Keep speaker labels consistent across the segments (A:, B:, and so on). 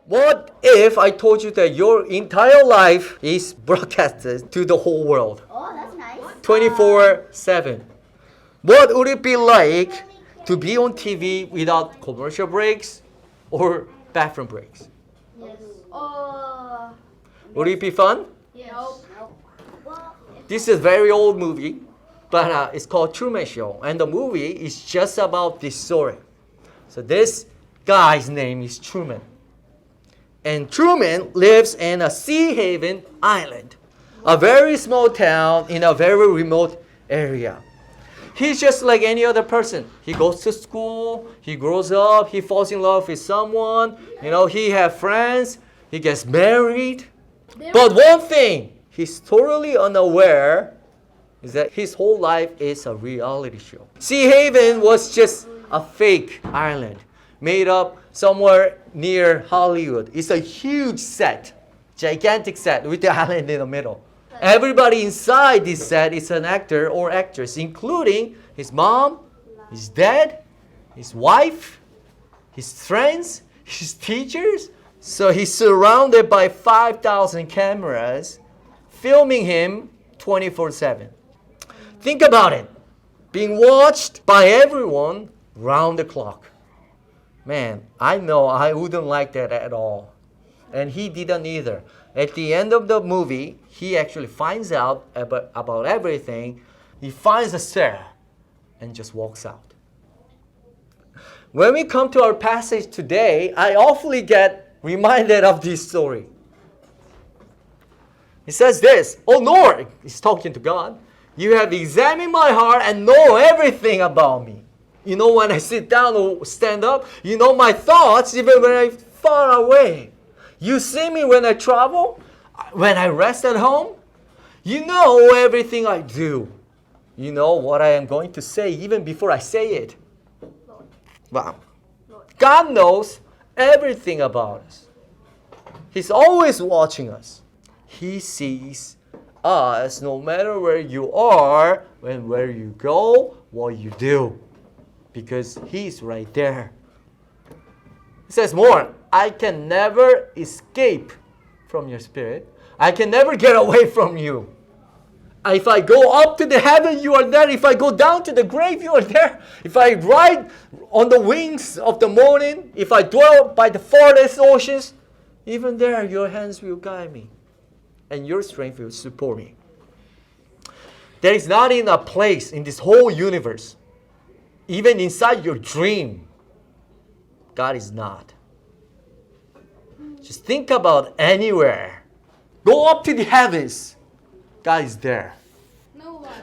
A: What if I told you that your entire life is broadcasted to the whole world?
B: Oh, that's nice.
A: 24/7. What would it be like to be on TV without commercial breaks or bathroom breaks?
B: Yes.
A: Would it be fun?
B: Yes. Well,
A: This is a very old movie, but it's called Truman Show. And the movie is just about this story. So this guy's name is Truman. And Truman lives in a Sea Haven island, a very small town in a very remote area. He's just like any other person. He goes to school, he grows up, he falls in love with someone, he has friends, he gets married. But one thing he's totally unaware is that his whole life is a reality show. Sea Haven was just a fake island made up somewhere near Hollywood. It's a huge set, gigantic set with the island in the middle. Everybody inside this set is an actor or actress, including his mom, his dad, his wife, his friends, his teachers. So he's surrounded by 5,000 cameras filming him 24/7. Think about it. Being watched by everyone round the clock. Man, I know I wouldn't like that at all. And he didn't either. At the end of the movie, he actually finds out about everything. He finds a Sarah and just walks out. When we come to our passage today, I awfully get reminded of this story. He says this, "Oh Lord," he's talking to God, "you have examined my heart and know everything about me. You know when I sit down or stand up. You know my thoughts even when I'm far away. You see me when I travel, when I rest at home. You know everything I do. You know what I am going to say even before I say it." Wow. God knows everything about us. He's always watching us. He sees us no matter where you are, and where you go, what you do. Because He's right there. He says more, "I can never escape from your spirit. I can never get away from you. If I go up to the heaven, you are there. If I go down to the grave, you are there. If I ride on the wings of the morning, if I dwell by the farthest oceans, even there your hands will guide me, and your strength will support me." There is not in a place in this whole universe, even inside your dream, God is not. Just think about anywhere. Go up to the heavens. God is there.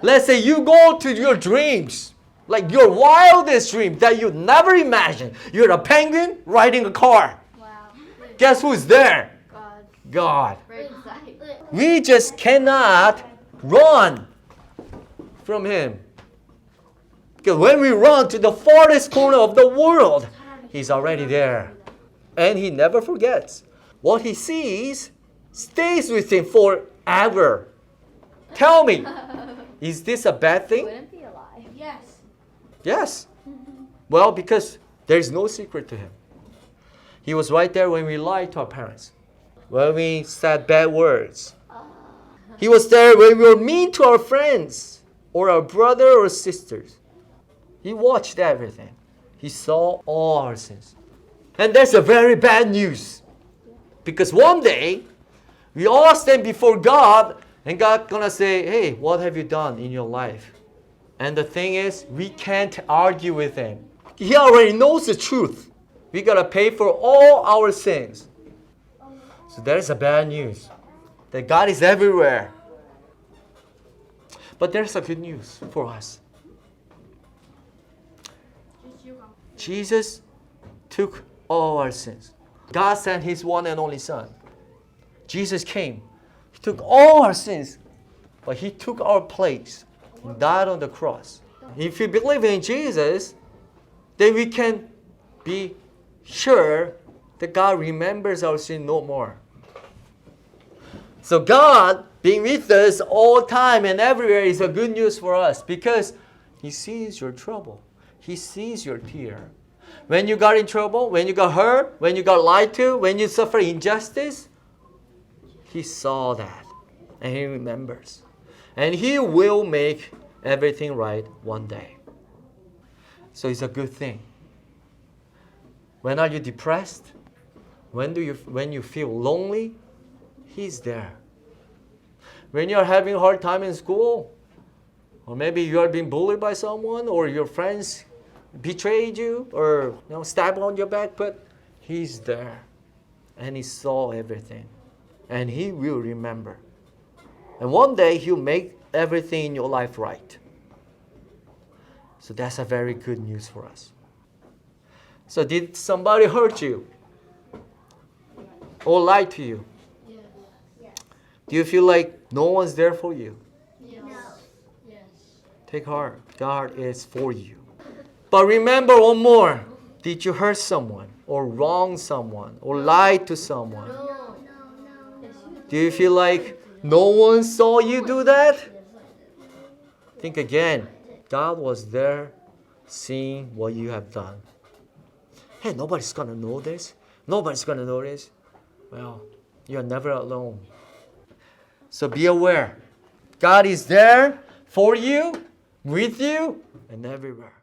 A: Let's say you go to your dreams, like your wildest dream that you never imagined. You're a penguin riding a car.
B: wow.
A: Guess who's there?
B: God.
A: God.
B: Right inside.
A: We just cannot run from Him. Because when we run to the farthest corner of the world, He's already there. And He never forgets. What He sees stays with Him forever. Tell me, is this a bad thing?
B: Wouldn't be alive. Yes.
A: Yes. Well, because there's no secret to Him. He was right there when we lied to our parents, when we said bad words. He was there when we were mean to our friends or our brother or sisters. He watched everything. He saw all our sins. And that's a very bad news. Because one day, we all stand before God, and God gonna say, "Hey, what have you done in your life?" And the thing is, we can't argue with Him. He already knows the truth. We gotta pay for all our sins. So that is a bad news. That God is everywhere. But there's a good news for us. Jesus took all our sins. God sent His one and only Son. Jesus came. He took all our sins, but He took our place. He died on the cross. If we believe in Jesus, then we can be sure that God remembers our sin no more. So God being with us all time and everywhere is a good news for us because He sees your trouble. He sees your tear. When you got in trouble, when you got hurt, when you got lied to, when you suffer injustice, He saw that and He remembers. And He will make everything right one day. So it's a good thing. When are you depressed? When you feel lonely? He's there. When you're having a hard time in school, or maybe you are being bullied by someone, or your friends betrayed you, or stabbed on your back, but He's there. And He saw everything. And He will remember. And one day He'll make everything in your life right. So that's a very good news for us. So did somebody hurt you? Or lie to you?
B: Yes.
A: Do you feel like no one's there for you?
B: Yes. Yes.
A: Take heart. God is for you. But remember one more. Did you hurt someone? Or wrong someone? Or lie to someone?
B: No.
A: Do you feel like no one saw you do that? Think again. God was there seeing what you have done. Hey, nobody's going to know this. Nobody's going to know this. Well, you're never alone. So be aware. God is there for you, with you, and everywhere.